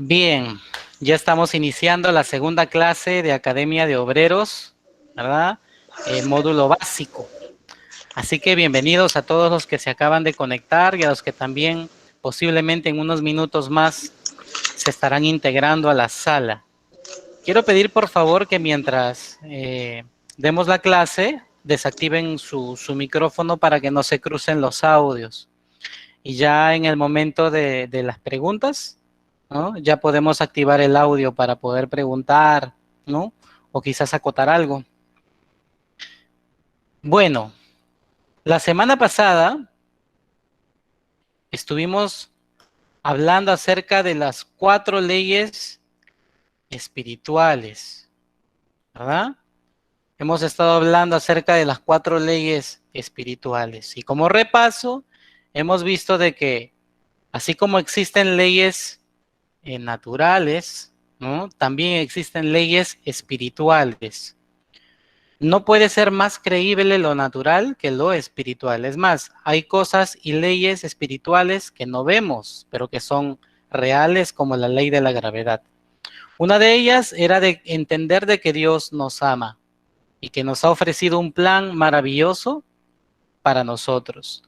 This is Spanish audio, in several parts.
Bien, ya estamos iniciando la segunda clase de Academia de Obreros, ¿verdad? Módulo básico. Así que bienvenidos a todos los que se acaban de conectar y a los que también posiblemente en unos minutos más se estarán integrando a la sala. Quiero pedir por favor que mientras demos la clase, desactiven su micrófono para que no se crucen los audios. Y ya en el momento de las preguntas, ¿no? Ya podemos activar el audio para poder preguntar, ¿no? O quizás acotar algo. Bueno, la semana pasada estuvimos hablando acerca de las 4 leyes espirituales, ¿verdad? Hemos estado hablando acerca de las 4 leyes espirituales. Y como repaso, hemos visto de que así como existen leyes naturales, ¿no? También existen leyes espirituales. No puede ser más creíble lo natural que lo espiritual. Es más, hay cosas y leyes espirituales que no vemos, pero que son reales, como la ley de la gravedad. Una de ellas era de entender de que Dios nos ama y que nos ha ofrecido un plan maravilloso para nosotros.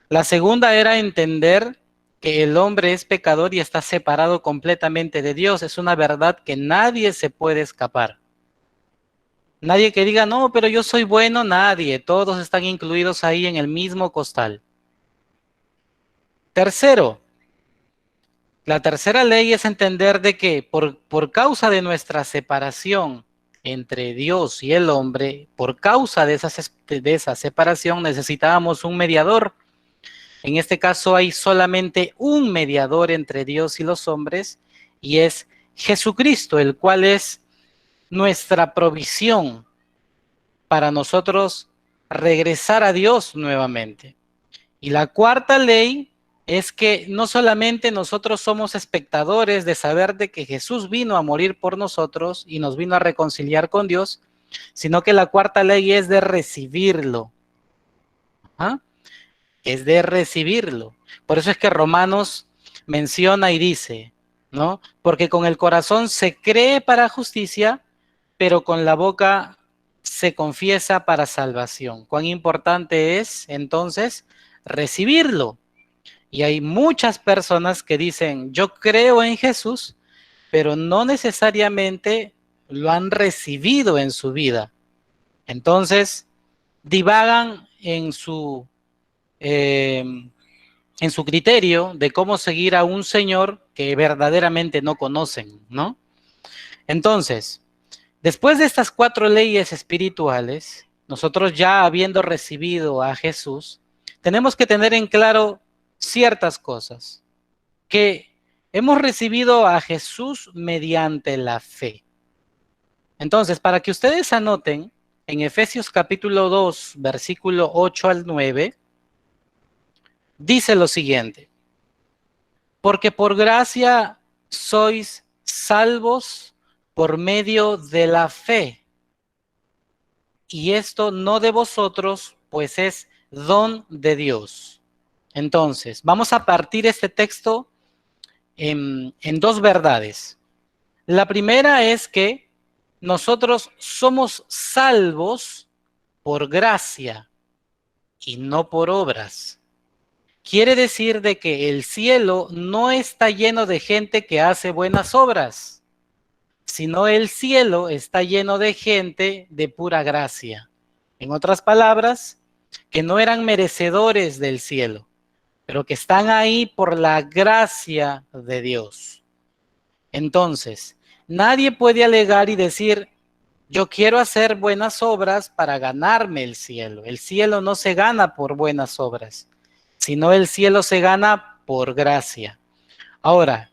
La segunda era entender que el hombre es pecador y está separado completamente de Dios. Es una verdad que nadie se puede escapar. Nadie que diga, no, pero yo soy bueno, nadie. Todos están incluidos ahí en el mismo costal. Tercero, la tercera ley es entender de que por causa de nuestra separación entre Dios y el hombre, por causa de esa separación necesitábamos un mediador. En este caso hay solamente un mediador entre Dios y los hombres, y es Jesucristo, el cual es nuestra provisión para nosotros regresar a Dios nuevamente. Y la cuarta ley es que no solamente nosotros somos espectadores de saber de que Jesús vino a morir por nosotros y nos vino a reconciliar con Dios, sino que la cuarta ley es de recibirlo. ¿Ah? Es de recibirlo. Por eso es que Romanos menciona y dice, ¿no? Porque con el corazón se cree para justicia, pero con la boca se confiesa para salvación. Cuán importante es entonces recibirlo. Y hay muchas personas que dicen, yo creo en Jesús, pero no necesariamente lo han recibido en su vida. Entonces, divagan eh, en su criterio de cómo seguir a un Señor que verdaderamente no conocen, ¿no? Entonces, después de estas 4 leyes espirituales, nosotros ya habiendo recibido a Jesús, tenemos que tener en claro ciertas cosas, que hemos recibido a Jesús mediante la fe. Entonces, para que ustedes anoten, en Efesios capítulo 2, versículo 8 al 9, dice lo siguiente: porque por gracia sois salvos por medio de la fe. Y esto no de vosotros, pues es don de Dios. Entonces, vamos a partir este texto en 2 verdades. La primera es que nosotros somos salvos por gracia y no por obras. Quiere decir de que el cielo no está lleno de gente que hace buenas obras, sino el cielo está lleno de gente de pura gracia. En otras palabras, que no eran merecedores del cielo, pero que están ahí por la gracia de Dios. Entonces, nadie puede alegar y decir, yo quiero hacer buenas obras para ganarme el cielo. El cielo no se gana por buenas obras, sino el cielo se gana por gracia. Ahora,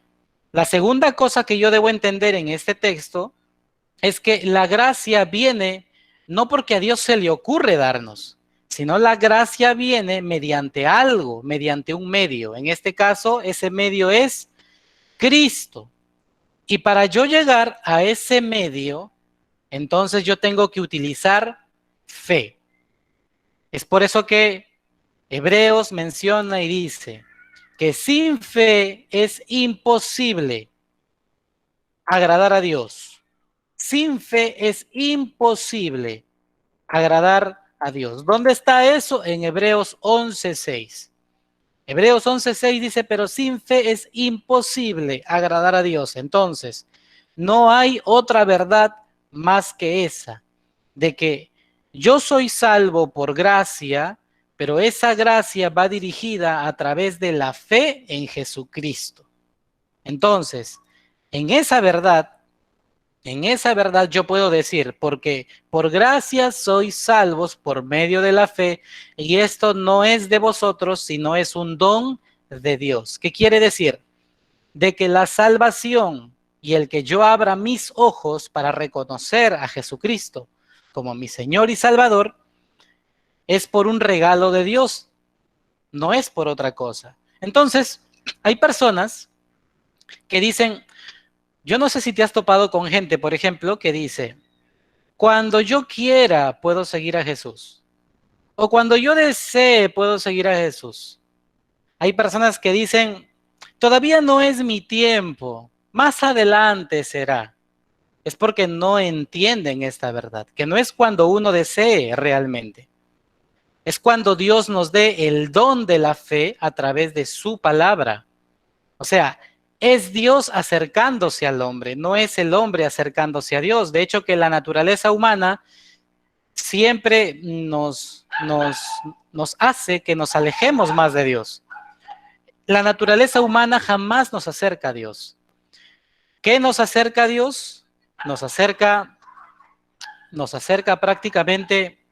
la segunda cosa que yo debo entender en este texto es que la gracia viene no porque a Dios se le ocurre darnos, sino la gracia viene mediante algo, mediante un medio. En este caso, ese medio es Cristo. Y para yo llegar a ese medio, entonces yo tengo que utilizar fe. Es por eso que Hebreos menciona y dice que sin fe es imposible agradar a Dios. Sin fe es imposible agradar a Dios. ¿Dónde está eso? En Hebreos 11:6. Hebreos 11:6 dice, pero sin fe es imposible agradar a Dios. Entonces, no hay otra verdad más que esa, de que yo soy salvo por gracia, pero esa gracia va dirigida a través de la fe en Jesucristo. Entonces, en esa verdad yo puedo decir, porque por gracia sois salvos por medio de la fe, y esto no es de vosotros, sino es un don de Dios. ¿Qué quiere decir? De que la salvación y el que yo abra mis ojos para reconocer a Jesucristo como mi Señor y Salvador, es por un regalo de Dios, no es por otra cosa. Entonces, hay personas que dicen, yo no sé si te has topado con gente, por ejemplo, que dice, cuando yo quiera puedo seguir a Jesús. O cuando yo desee puedo seguir a Jesús. Hay personas que dicen, todavía no es mi tiempo, más adelante será. Es porque no entienden esta verdad, que no es cuando uno desee realmente. Es cuando Dios nos dé el don de la fe a través de su palabra. O sea, es Dios acercándose al hombre, no es el hombre acercándose a Dios. De hecho, que la naturaleza humana siempre nos hace que nos alejemos más de Dios. La naturaleza humana jamás nos acerca a Dios. ¿Qué nos acerca a Dios? Nos acerca prácticamente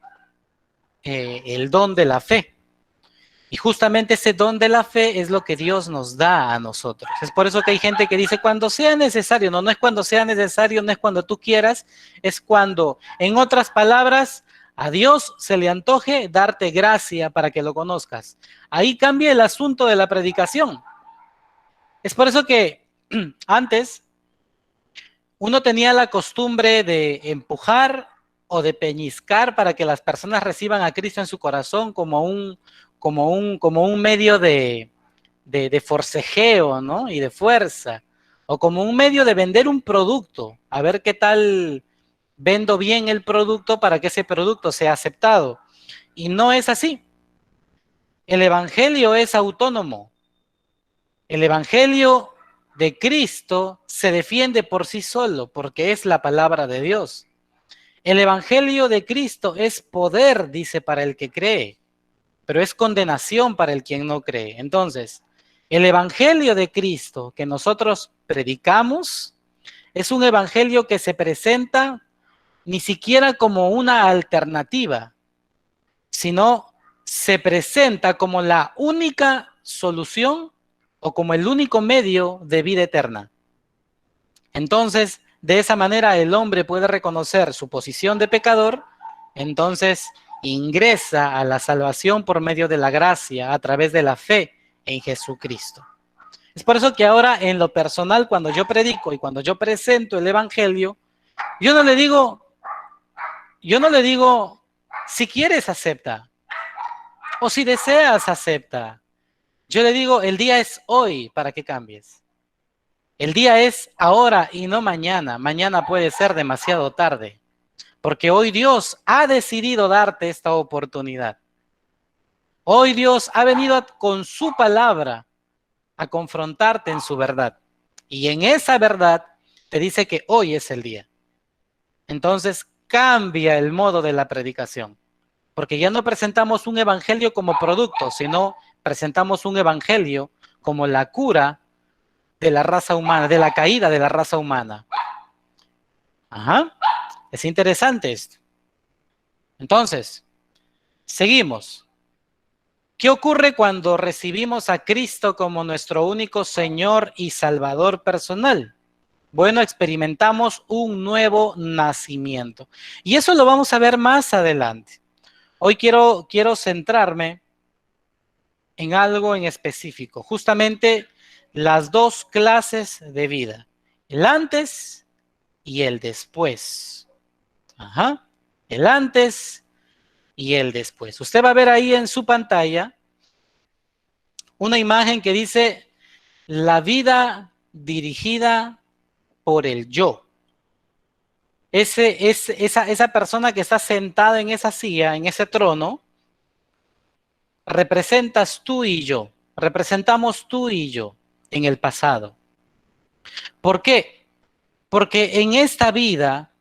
el don de la fe. Y justamente ese don de la fe es lo que Dios nos da a nosotros. Es por eso que hay gente que dice cuando sea necesario. No, no es cuando sea necesario, no es cuando tú quieras, es cuando, en otras palabras, a Dios se le antoje darte gracia para que lo conozcas. Ahí cambia el asunto de la predicación. Es por eso que antes uno tenía la costumbre de empujar o de peñiscar para que las personas reciban a Cristo en su corazón como un medio de forcejeo, ¿no? Y de fuerza, o como un medio de vender un producto, a ver qué tal vendo bien el producto para que ese producto sea aceptado. Y no es así. El evangelio es autónomo. El evangelio de Cristo se defiende por sí solo, porque es la palabra de Dios. El evangelio de Cristo es poder, dice, para el que cree, pero es condenación para el quien no cree. Entonces, el evangelio de Cristo que nosotros predicamos es un evangelio que se presenta ni siquiera como una alternativa, sino se presenta como la única solución o como el único medio de vida eterna. Entonces, de esa manera el hombre puede reconocer su posición de pecador, entonces ingresa a la salvación por medio de la gracia a través de la fe en Jesucristo. Es por eso que ahora en lo personal, cuando yo predico y cuando yo presento el evangelio, yo no le digo, si quieres acepta, o si deseas acepta. Yo le digo, el día es hoy para que cambies. El día es ahora y no mañana. Mañana puede ser demasiado tarde, porque hoy Dios ha decidido darte esta oportunidad. Hoy Dios ha venido con su palabra a confrontarte en su verdad. Y en esa verdad te dice que hoy es el día. Entonces cambia el modo de la predicación, porque ya no presentamos un evangelio como producto, sino presentamos un evangelio como la cura de la raza humana, de la caída de la raza humana. Ajá, es interesante esto. Entonces, seguimos. ¿Qué ocurre cuando recibimos a Cristo como nuestro único Señor y Salvador personal? Bueno, experimentamos un nuevo nacimiento. Y eso lo vamos a ver más adelante. Hoy quiero centrarme en algo en específico, justamente las dos clases de vida, el antes y el después. Ajá, el antes y el después. Usted va a ver ahí en su pantalla una imagen que dice la vida dirigida por el yo. Esa persona que está sentada en esa silla, en ese trono, representas tú y yo, representamos tú y yo en el pasado. ¿Por qué? Porque en esta vida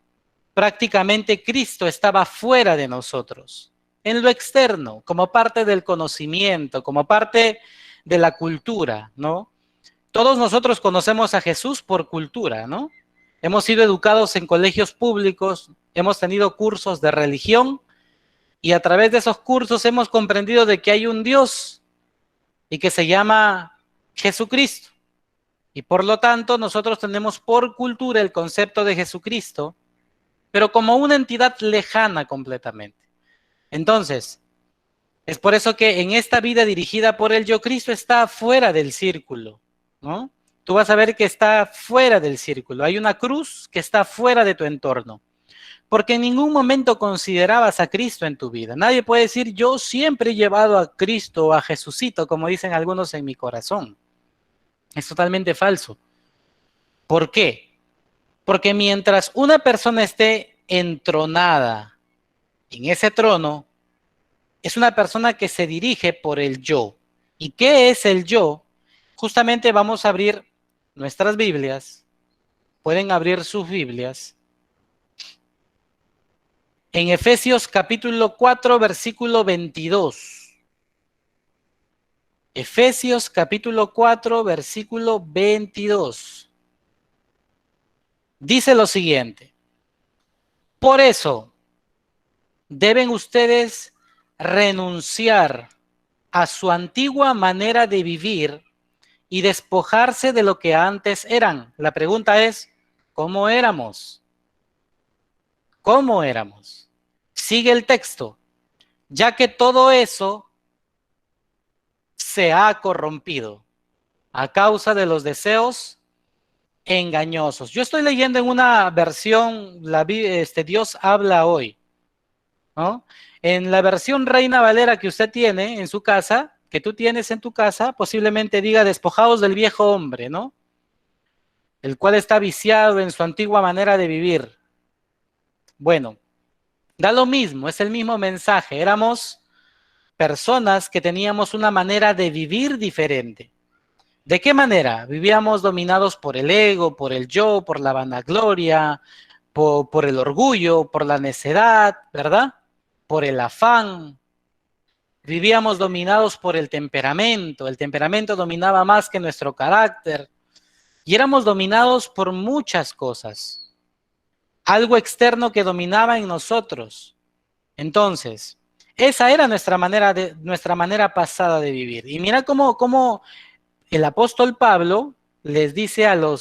prácticamente Cristo estaba fuera de nosotros, en lo externo, como parte del conocimiento, como parte de la cultura, ¿no? Todos nosotros conocemos a Jesús por cultura, ¿no? Hemos sido educados en colegios públicos, hemos tenido cursos de religión y a través de esos cursos hemos comprendido de que hay un Dios y que se llama Jesucristo. Y por lo tanto nosotros tenemos por cultura el concepto de Jesucristo, pero como una entidad lejana completamente. Entonces, es por eso que en esta vida dirigida por el yo, Cristo está fuera del círculo, ¿no? Tú vas a ver que está fuera del círculo. Hay una cruz que está fuera de tu entorno. Porque en ningún momento considerabas a Cristo en tu vida. Nadie puede decir, yo siempre he llevado a Cristo o a Jesucito, como dicen algunos, en mi corazón. Es totalmente falso. ¿Por qué? Porque mientras una persona esté entronada en ese trono, es una persona que se dirige por el yo. ¿Y qué es el yo? Justamente vamos a abrir nuestras Biblias. Pueden abrir sus Biblias. En Efesios capítulo 4, versículo 22. Efesios capítulo 4, versículo 22. Dice lo siguiente. Por eso deben ustedes renunciar a su antigua manera de vivir y despojarse de lo que antes eran. La pregunta es, ¿cómo éramos? ¿Cómo éramos? Sigue el texto. Ya que todo eso se ha corrompido a causa de los deseos engañosos. Yo estoy leyendo en una versión, Dios habla hoy, ¿no? En la versión Reina Valera que usted tiene en su casa, que tú tienes en tu casa, posiblemente diga despojados del viejo hombre, ¿no? El cual está viciado en su antigua manera de vivir. Bueno, da lo mismo, es el mismo mensaje. Éramos personas que teníamos una manera de vivir diferente. ¿De qué manera? Vivíamos dominados por el ego, por el yo, por la vanagloria, por el orgullo, por la necedad, ¿verdad? Por el afán. Vivíamos dominados por el temperamento dominaba más que nuestro carácter. Y éramos dominados por muchas cosas. Algo externo que dominaba en nosotros. Entonces, esa era nuestra manera pasada de vivir. Y mira cómo el apóstol Pablo les dice a la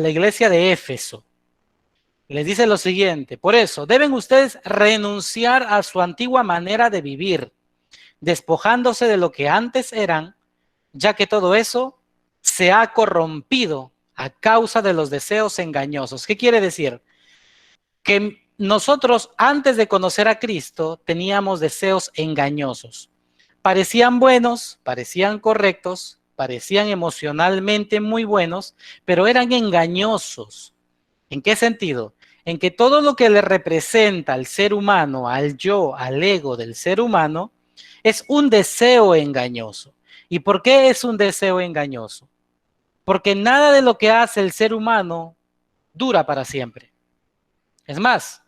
iglesia de Éfeso, les dice lo siguiente: por eso deben ustedes renunciar a su antigua manera de vivir, despojándose de lo que antes eran, ya que todo eso se ha corrompido a causa de los deseos engañosos. ¿Qué quiere decir? Que nosotros, antes de conocer a Cristo, teníamos deseos engañosos. Parecían buenos, parecían correctos, parecían emocionalmente muy buenos, pero eran engañosos. ¿En qué sentido? En que todo lo que le representa al ser humano, al yo, al ego del ser humano, es un deseo engañoso. ¿Y por qué es un deseo engañoso? Porque nada de lo que hace el ser humano dura para siempre. Es más,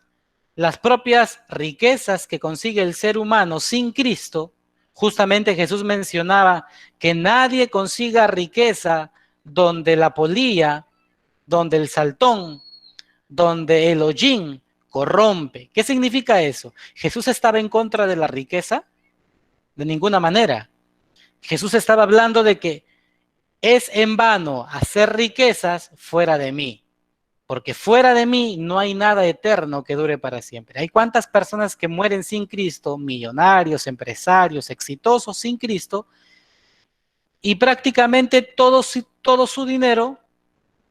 las propias riquezas que consigue el ser humano sin Cristo, justamente Jesús mencionaba que nadie consiga riqueza donde la polilla, donde el saltón, donde el hollín corrompe. ¿Qué significa eso? ¿Jesús estaba en contra de la riqueza? De ninguna manera. Jesús estaba hablando de que es en vano hacer riquezas fuera de mí. Porque fuera de mí no hay nada eterno que dure para siempre. Hay cuántas personas que mueren sin Cristo, millonarios, empresarios, exitosos sin Cristo, y prácticamente todo su dinero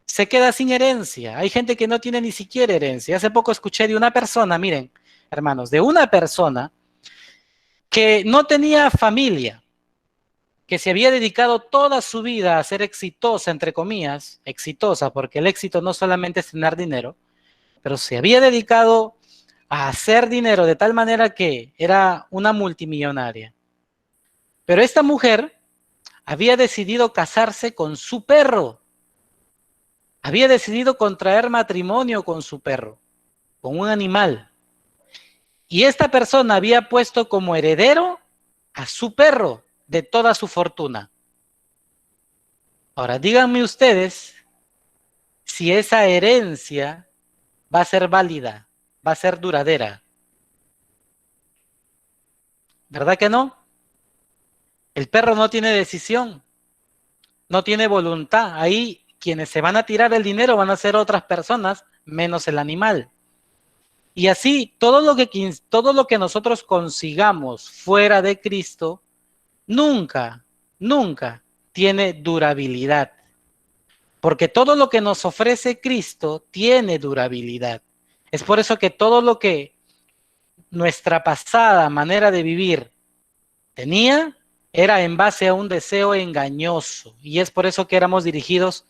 se queda sin herencia. Hay gente que no tiene ni siquiera herencia. Hace poco escuché de una persona, miren, hermanos, de una persona que no tenía familia. que se había dedicado toda su vida a ser exitosa, entre comillas, exitosa, porque el éxito no solamente es tener dinero, pero se había dedicado a hacer dinero de tal manera que era una multimillonaria. Pero esta mujer había decidido casarse con su perro. Había decidido contraer matrimonio con su perro, con un animal. Y esta persona había puesto como heredero a su perro de toda su fortuna. Ahora, díganme ustedes si esa herencia va a ser válida, va a ser duradera. ¿Verdad que no? El perro no tiene decisión, no tiene voluntad. Ahí quienes se van a tirar el dinero van a ser otras personas, menos el animal. Y así, todo lo que nosotros consigamos fuera de Cristo, nunca, nunca tiene durabilidad. Porque todo lo que nos ofrece Cristo tiene durabilidad. Es por eso que todo lo que nuestra pasada manera de vivir tenía, era en base a un deseo engañoso. Y es por eso que éramos dirigidos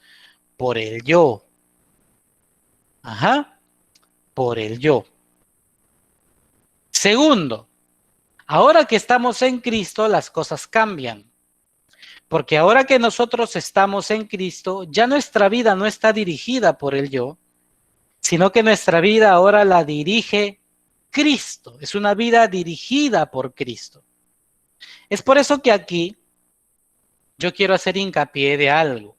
por el yo. Ajá, por el yo. Segundo, ahora que estamos en Cristo, las cosas cambian. Porque ahora que nosotros estamos en Cristo, ya nuestra vida no está dirigida por el yo, sino que nuestra vida ahora la dirige Cristo. Es una vida dirigida por Cristo. Es por eso que aquí yo quiero hacer hincapié de algo.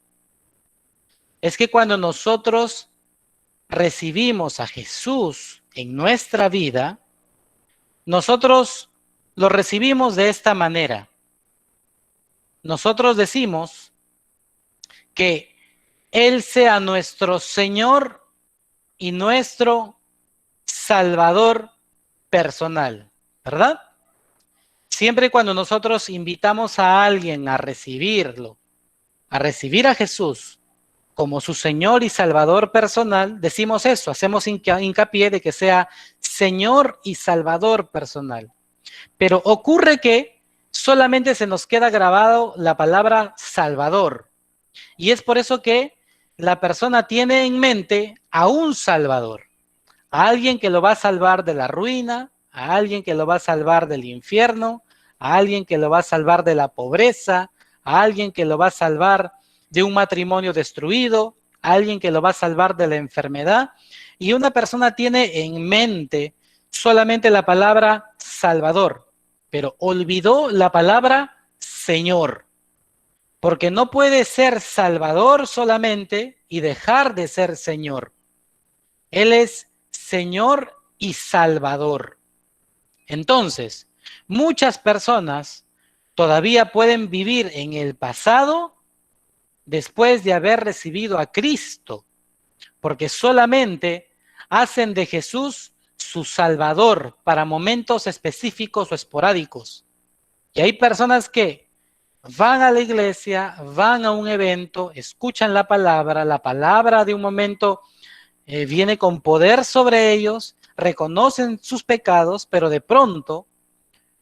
Es que cuando nosotros recibimos a Jesús en nuestra vida, nosotros lo recibimos de esta manera. Nosotros decimos que Él sea nuestro Señor y nuestro Salvador personal, ¿verdad? Siempre cuando nosotros invitamos a alguien a recibirlo, a recibir a Jesús como su Señor y Salvador personal, decimos eso, hacemos hincapié de que sea Señor y Salvador personal. Pero ocurre que solamente se nos queda grabado la palabra Salvador. Y es por eso que la persona tiene en mente a un Salvador, a alguien que lo va a salvar de la ruina, a alguien que lo va a salvar del infierno, a alguien que lo va a salvar de la pobreza, a alguien que lo va a salvar de un matrimonio destruido, a alguien que lo va a salvar de la enfermedad. Y una persona tiene en mente solamente la palabra Salvador, pero olvidó la palabra Señor. Porque no puede ser Salvador solamente y dejar de ser Señor. Él es Señor y Salvador. Entonces, muchas personas todavía pueden vivir en el pasado después de haber recibido a Cristo, porque solamente hacen de Jesús su Salvador para momentos específicos o esporádicos. Y hay personas que van a la iglesia, van a un evento, escuchan la palabra de un momento viene con poder sobre ellos, reconocen sus pecados, pero de pronto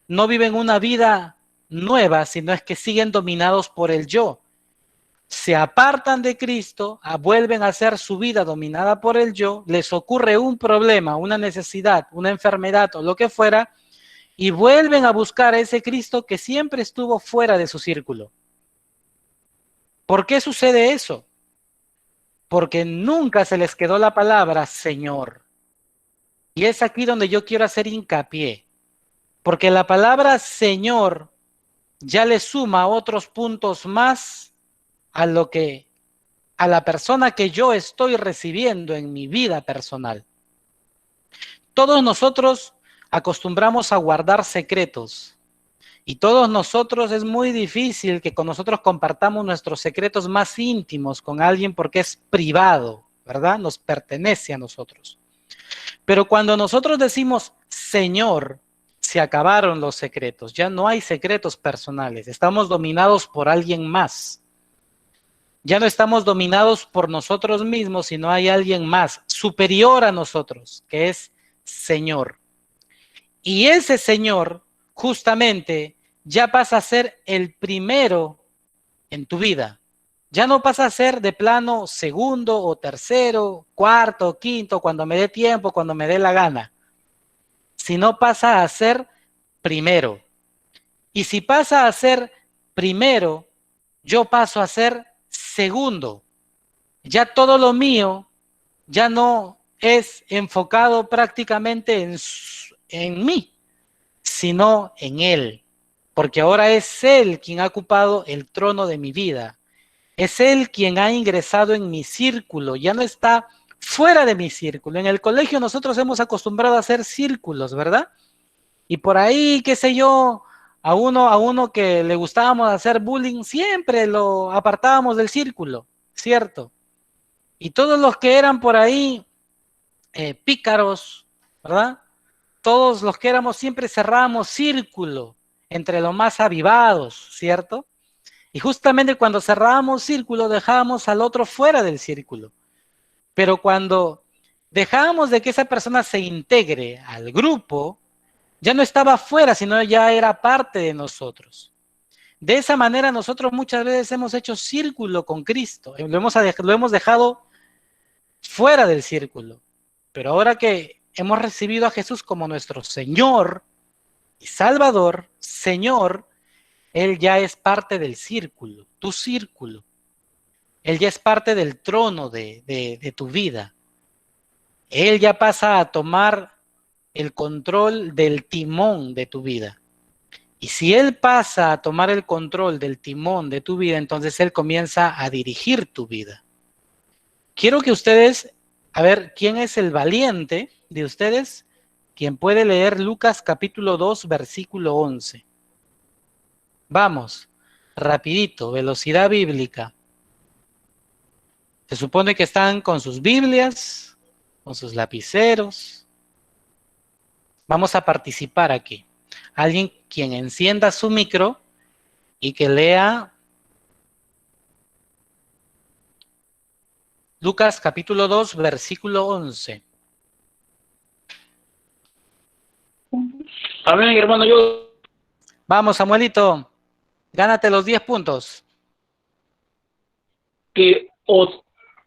no viven una vida nueva, sino es que siguen dominados por el yo. Se apartan de Cristo, vuelven a hacer su vida dominada por el yo, les ocurre un problema, una necesidad, una enfermedad o lo que fuera, y vuelven a buscar a ese Cristo que siempre estuvo fuera de su círculo. ¿Por qué sucede eso? Porque nunca se les quedó la palabra Señor. Y es aquí donde yo quiero hacer hincapié. Porque la palabra Señor ya le suma otros puntos más a la persona que yo estoy recibiendo en mi vida personal. Todos nosotros acostumbramos a guardar secretos. Y todos nosotros es muy difícil que con nosotros compartamos nuestros secretos más íntimos con alguien porque es privado, ¿verdad? Nos pertenece a nosotros. Pero cuando nosotros decimos Señor, se acabaron los secretos. Ya no hay secretos personales. Estamos dominados por alguien más. Ya no estamos dominados por nosotros mismos, sino hay alguien más superior a nosotros, que es Señor. Y ese Señor justamente ya pasa a ser el primero en tu vida. Ya no pasa a ser de plano segundo o tercero, cuarto, quinto, cuando me dé tiempo, cuando me dé la gana, sino pasa a ser primero. Y si pasa a ser primero, yo paso a ser segundo. Ya todo lo mío ya no es enfocado prácticamente en mí, sino en Él. Porque ahora es Él quien ha ocupado el trono de mi vida. Es Él quien ha ingresado en mi círculo, ya no está fuera de mi círculo. En el colegio nosotros hemos acostumbrado a hacer círculos, ¿verdad? Y por ahí, qué sé yo, a uno que le gustábamos hacer bullying, siempre lo apartábamos del círculo, ¿cierto? Y todos los que eran por ahí pícaros, ¿verdad? Todos los que éramos siempre cerrábamos círculo entre los más avivados, ¿cierto? Y justamente cuando cerrábamos círculo dejábamos al otro fuera del círculo. Pero cuando dejábamos de que esa persona se integre al grupo, ya no estaba fuera, sino ya era parte de nosotros. De esa manera nosotros muchas veces hemos hecho círculo con Cristo, lo hemos dejado fuera del círculo. Pero ahora que hemos recibido a Jesús como nuestro Señor y Salvador, Señor, Él ya es parte del círculo, tu círculo. Él ya es parte del trono de tu vida. Él ya pasa a tomar el control del timón de tu vida. Y si Él pasa a tomar el control del timón de tu vida, entonces Él comienza a dirigir tu vida. Quiero que ustedes, a ver, ¿quién es el valiente de ustedes? ¿Quién puede leer Lucas capítulo 2, versículo 11? Vamos, rapidito, velocidad bíblica. Se supone que están con sus Biblias, con sus lapiceros. Vamos a participar aquí. Alguien quien encienda su micro y que lea Lucas capítulo 2, versículo 11. Amén, hermano. Vamos, Samuelito, gánate los 10 puntos. Que os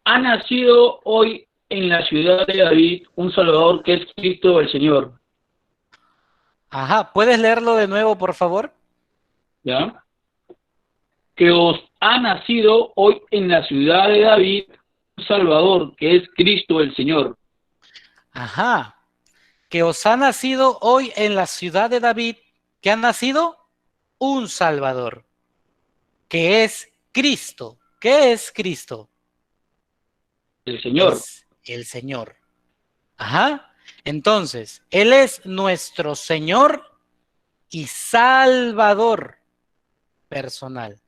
ha nacido hoy en la ciudad de David un Salvador, que es Cristo el Señor. Ajá, ¿puedes leerlo de nuevo, por favor? ¿Ya? Que os ha nacido hoy en la ciudad de David un Salvador, que es Cristo el Señor. Ajá, que os ha nacido hoy en la ciudad de David, que ha nacido un Salvador, que es Cristo. ¿Qué es Cristo? El Señor. Es el Señor. Ajá. Entonces, Él es nuestro Señor y Salvador personal.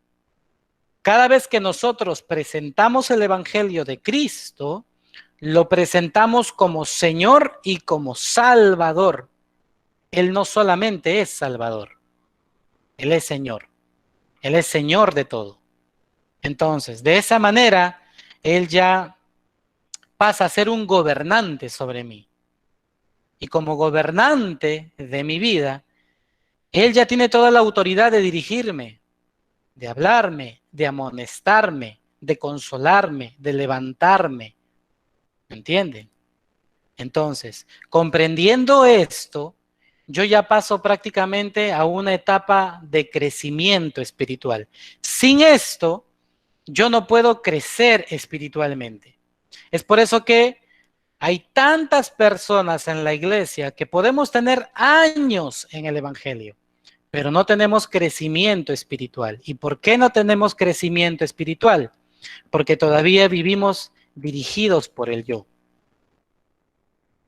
Cada vez que nosotros presentamos el Evangelio de Cristo, lo presentamos como Señor y como Salvador. Él no solamente es Salvador, Él es Señor. Él es Señor de todo. Entonces, de esa manera, Él ya pasa a ser un gobernante sobre mí. Y como gobernante de mi vida, Él ya tiene toda la autoridad de dirigirme, de hablarme, de amonestarme, de consolarme, de levantarme. ¿Me entienden? Entonces, comprendiendo esto, yo ya paso prácticamente a una etapa de crecimiento espiritual. Sin esto, yo no puedo crecer espiritualmente. Es por eso que hay tantas personas en la iglesia que podemos tener años en el Evangelio, pero no tenemos crecimiento espiritual. ¿Y por qué no tenemos crecimiento espiritual? Porque todavía vivimos dirigidos por el yo.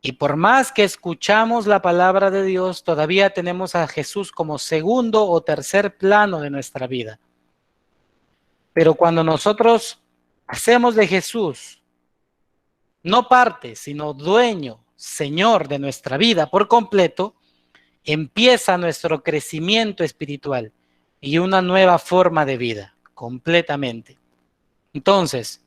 Y por más que escuchamos la palabra de Dios, todavía tenemos a Jesús como segundo o tercer plano de nuestra vida. Pero cuando nosotros hacemos de Jesús no parte, sino dueño, Señor de nuestra vida por completo, empieza nuestro crecimiento espiritual y una nueva forma de vida, completamente. Entonces,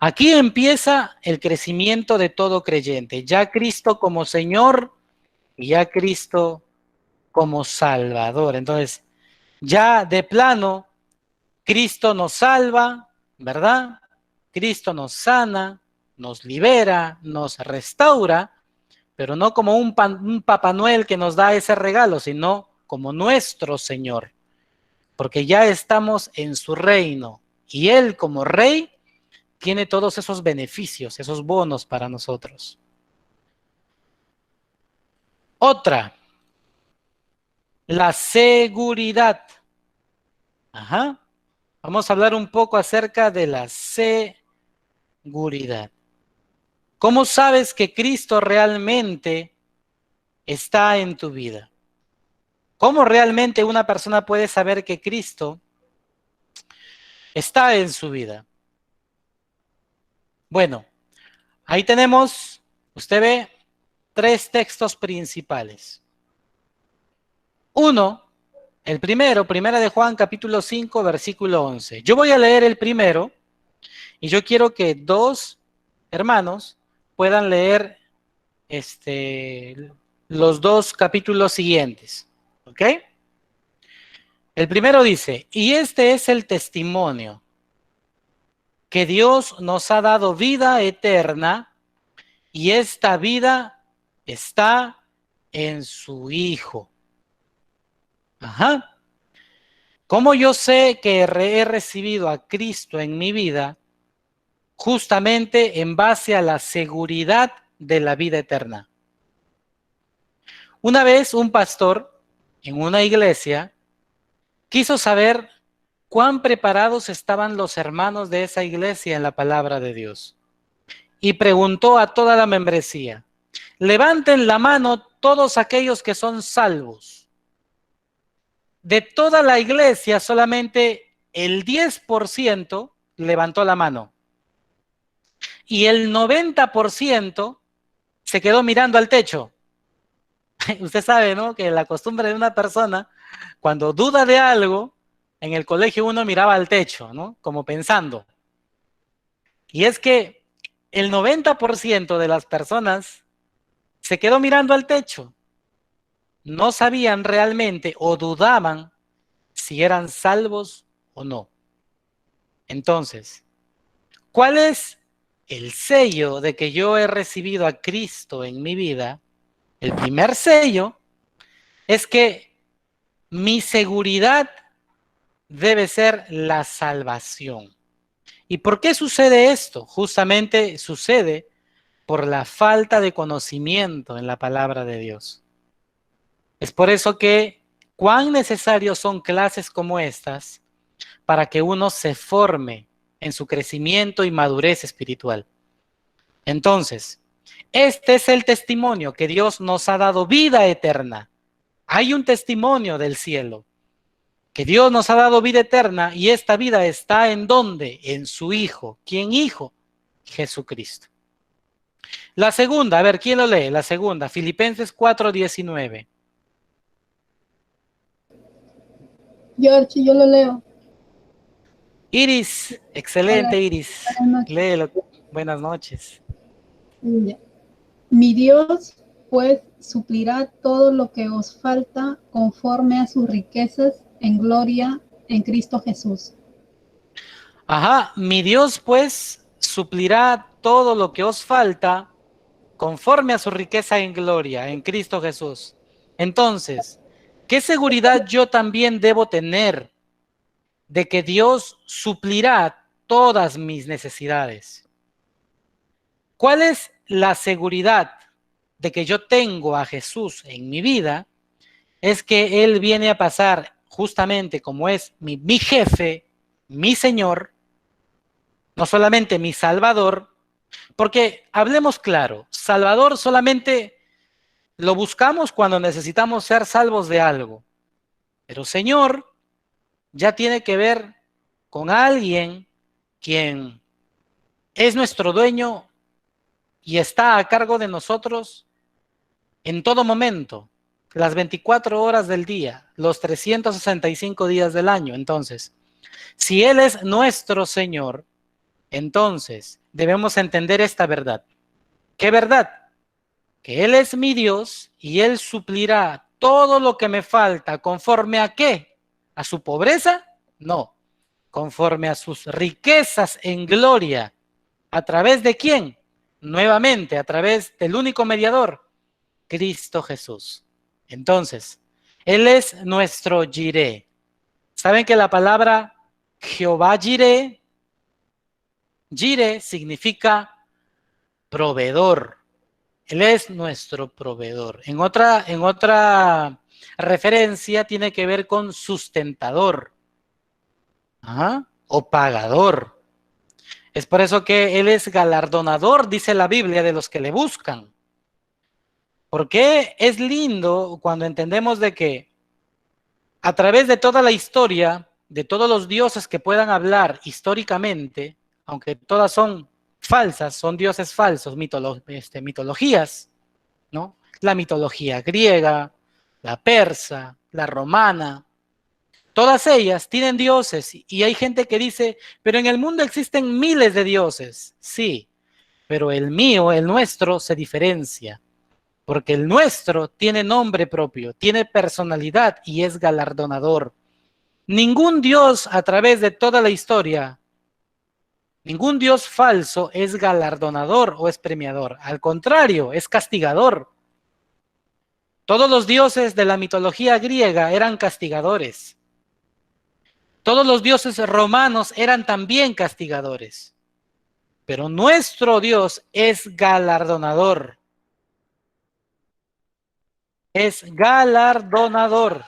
aquí empieza el crecimiento de todo creyente, ya Cristo como Señor y ya Cristo como Salvador. Entonces, Ya de plano, Cristo nos salva, ¿verdad? Cristo nos sana, nos libera, nos restaura, pero no como un Papá Noel que nos da ese regalo, sino como nuestro Señor, porque ya estamos en su reino y Él como Rey tiene todos esos beneficios, esos bonos para nosotros. Otra, la seguridad. Ajá. Vamos a hablar un poco acerca de la seguridad. ¿Cómo sabes que Cristo realmente está en tu vida? ¿Cómo realmente una persona puede saber que Cristo está en su vida? Bueno, ahí tenemos, usted ve, 3 textos principales. Uno, el primero, primera de Juan, capítulo 5, versículo 11. Yo voy a leer el primero y yo quiero que 2 hermanos puedan leer los 2 capítulos siguientes. ¿Ok? El primero dice, y este es el testimonio, que Dios nos ha dado vida eterna y esta vida está en su Hijo. Ajá. ¿Cómo yo sé que he recibido a Cristo en mi vida? Justamente en base a la seguridad de la vida eterna. Una vez un pastor en una iglesia quiso saber cuán preparados estaban los hermanos de esa iglesia en la palabra de Dios. Y preguntó a toda la membresía, levanten la mano todos aquellos que son salvos. De toda la iglesia, solamente el 10% levantó la mano. Y el 90% se quedó mirando al techo. Usted sabe, ¿no? Que la costumbre de una persona, cuando duda de algo, en el colegio uno miraba al techo, ¿no? Como pensando. Y es que el 90% de las personas se quedó mirando al techo. No sabían realmente o dudaban si eran salvos o no. Entonces, ¿cuál es el sello de que yo he recibido a Cristo en mi vida? El primer sello es que mi seguridad debe ser la salvación. ¿Y por qué sucede esto? Justamente sucede por la falta de conocimiento en la palabra de Dios. Es por eso que cuán necesarios son clases como estas para que uno se forme en su crecimiento y madurez espiritual. Entonces, este es el testimonio que Dios nos ha dado vida eterna. Hay un testimonio del cielo, que Dios nos ha dado vida eterna y esta vida está ¿en dónde? En su Hijo. ¿Quién Hijo? Jesucristo. La segunda, a ver, ¿quién lo lee? La segunda, Filipenses 4:19. George, yo lo leo. Iris, Hola, excelente Iris, buenas noches. léelo. Buenas noches. Ya. Mi Dios, pues, suplirá todo lo que os falta conforme a sus riquezas en gloria en Cristo Jesús. Ajá, mi Dios pues suplirá todo lo que os falta conforme a su riqueza en gloria en Cristo Jesús. Entonces, ¿qué seguridad yo también debo tener de que Dios suplirá todas mis necesidades? ¿Cuál es la seguridad de que yo tengo a Jesús en mi vida? Es que Él viene a pasar justamente como es mi jefe, mi Señor, no solamente mi Salvador, porque hablemos claro, Salvador solamente lo buscamos cuando necesitamos ser salvos de algo, pero Señor ya tiene que ver con alguien quien es nuestro dueño y está a cargo de nosotros en todo momento, las 24 horas del día, los 365 días del año. Entonces, si Él es nuestro Señor, entonces debemos entender esta verdad. ¿Qué verdad? Que Él es mi Dios y Él suplirá todo lo que me falta, ¿conforme a qué? ¿A su pobreza? No. Conforme a sus riquezas en gloria. ¿A través de quién? Nuevamente, a través del único mediador, Cristo Jesús. Entonces, Él es nuestro Jireh. ¿Saben que la palabra Jehová Jireh, Jireh significa proveedor? Él es nuestro proveedor. En otra referencia tiene que ver con sustentador, o pagador. Es por eso que Él es galardonador, dice la Biblia, de los que le buscan. Porque es lindo cuando entendemos de que a través de toda la historia, de todos los dioses que puedan hablar históricamente, aunque todas son falsas, son dioses falsos, mitologías, ¿no? La mitología griega, la persa, la romana, todas ellas tienen dioses y hay gente que dice, pero en el mundo existen miles de dioses. Sí, pero el mío, el nuestro, se diferencia. Porque el nuestro tiene nombre propio, tiene personalidad y es galardonador. Ningún Dios a través de toda la historia, ningún Dios falso es galardonador o es premiador. Al contrario, es castigador. Todos los dioses de la mitología griega eran castigadores. Todos los dioses romanos eran también castigadores. Pero nuestro Dios es galardonador. Es galardonador.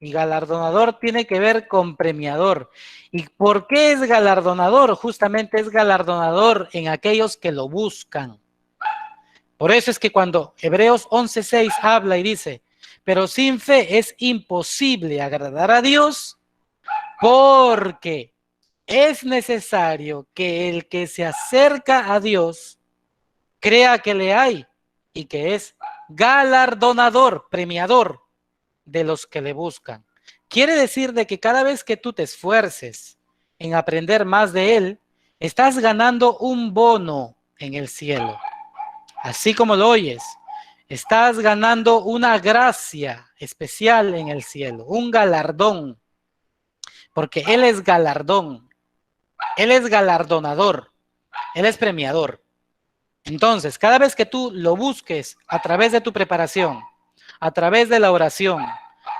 Y galardonador tiene que ver con premiador. ¿Y por qué es galardonador? Justamente es galardonador en aquellos que lo buscan. Por eso es que cuando Hebreos 11:6 habla y dice, pero sin fe es imposible agradar a Dios, porque es necesario que el que se acerca a Dios crea que le hay y que es galardonador, premiador de los que le buscan. Quiere decir de que cada vez que tú te esfuerces en aprender más de Él, estás ganando un bono en el cielo. Así como lo oyes, estás ganando una gracia especial en el cielo, un galardón, porque Él es galardón, Él es galardonador, Él es premiador. Entonces, cada vez que tú lo busques a través de tu preparación, a través de la oración,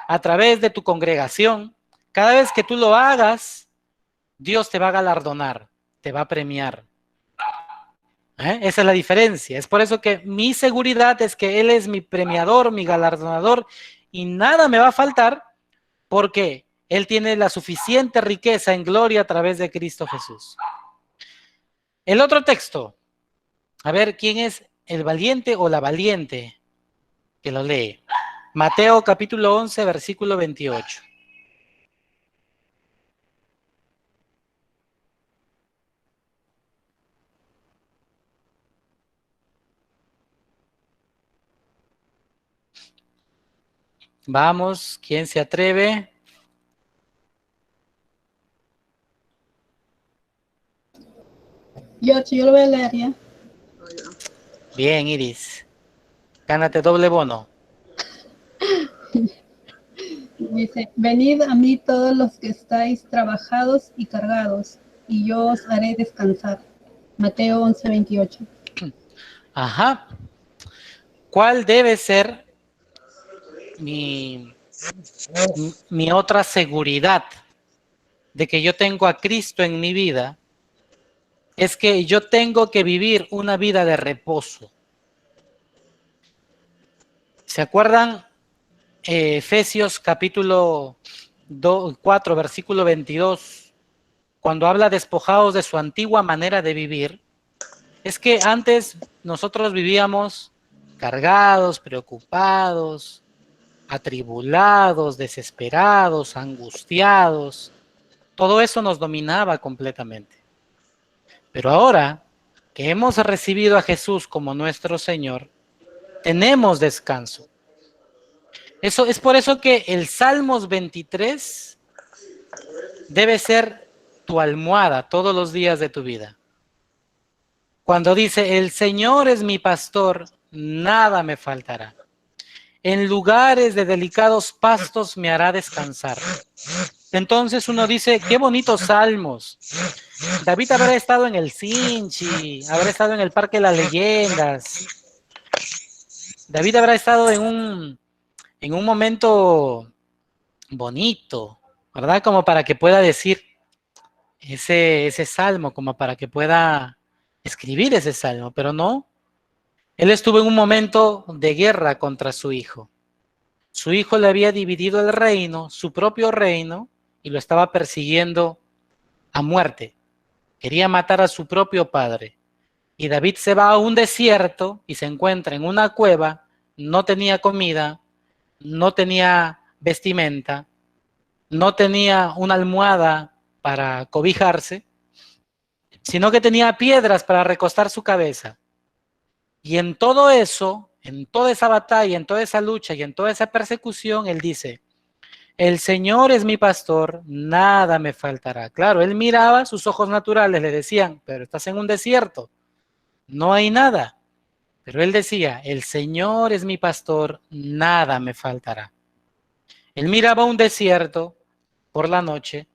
a través de tu congregación, cada vez que tú lo hagas, Dios te va a galardonar, te va a premiar. Esa es la diferencia. Es por eso que mi seguridad es que Él es mi premiador, mi galardonador, y nada me va a faltar porque Él tiene la suficiente riqueza en gloria a través de Cristo Jesús. El otro texto. A ver, ¿quién es el valiente o la valiente que lo lee? Mateo capítulo 11, versículo 28. Vamos, ¿quién se atreve? Yo lo voy a leer ya. Bien, Iris. Gánate doble bono. Dice, venid a mí todos los que estáis trabajados y cargados, y yo os haré descansar. Mateo 11, 28. Ajá. ¿Cuál debe ser mi otra seguridad de que yo tengo a Cristo en mi vida? Es que yo tengo que vivir una vida de reposo. ¿Se acuerdan? Efesios capítulo 4, versículo 22, cuando habla despojados de su antigua manera de vivir, es que antes nosotros vivíamos cargados, preocupados, atribulados, desesperados, angustiados. Todo eso nos dominaba completamente. Pero ahora que hemos recibido a Jesús como nuestro Señor, tenemos descanso. Eso es por eso que el Salmos 23 debe ser tu almohada todos los días de tu vida. Cuando dice, el Señor es mi pastor, nada me faltará. En lugares de delicados pastos me hará descansar. Entonces uno dice, qué bonitos salmos. David habrá estado en el Sinchi, habrá estado en el Parque de las Leyendas. David habrá estado en un momento bonito, ¿verdad? Como para que pueda decir ese salmo, como para que pueda escribir ese salmo, pero no. Él estuvo en un momento de guerra contra su hijo. Su hijo le había dividido el reino, su propio reino, y lo estaba persiguiendo a muerte. Quería matar a su propio padre. Y David se va a un desierto y se encuentra en una cueva, no tenía comida, no tenía vestimenta, no tenía una almohada para cobijarse, sino que tenía piedras para recostar su cabeza. Y en todo eso, en toda esa batalla, en toda esa lucha y en toda esa persecución, él dice, el Señor es mi pastor, nada me faltará. Claro, él miraba, sus ojos naturales le decían, pero estás en un desierto, no hay nada. Pero él decía, el Señor es mi pastor, nada me faltará. Él miraba un desierto por la noche,